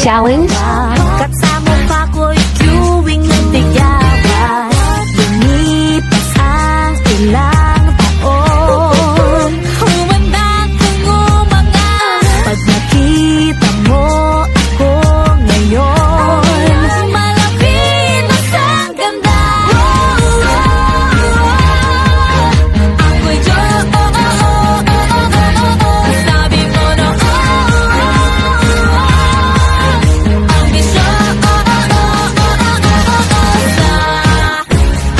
challenge? Kasama pa ko'y tuwing nagtiyawan. Lumipas ang ilang taon. Humanda kang umangat pag nakita mo ako ngayon. Malapit na sa ganda. Ako'y sabi mo na ang bisyo.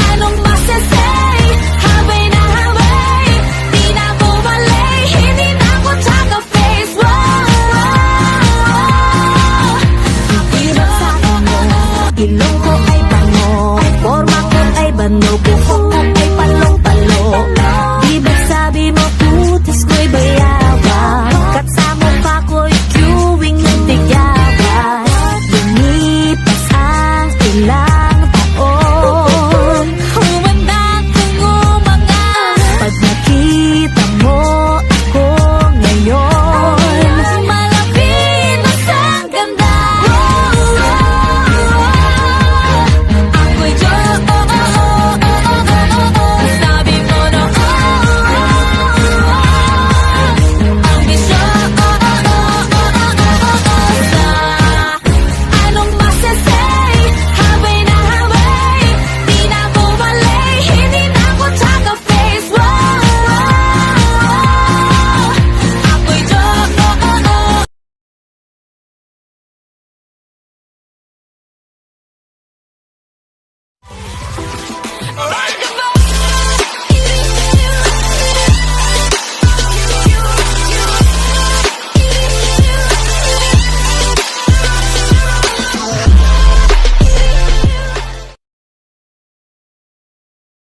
Anong masasay? Habay na habay. Di na ako malay. Hindi na ako tsaka face. Hirap sa mo. Ilong ko ay bango. Forma ko ay banog.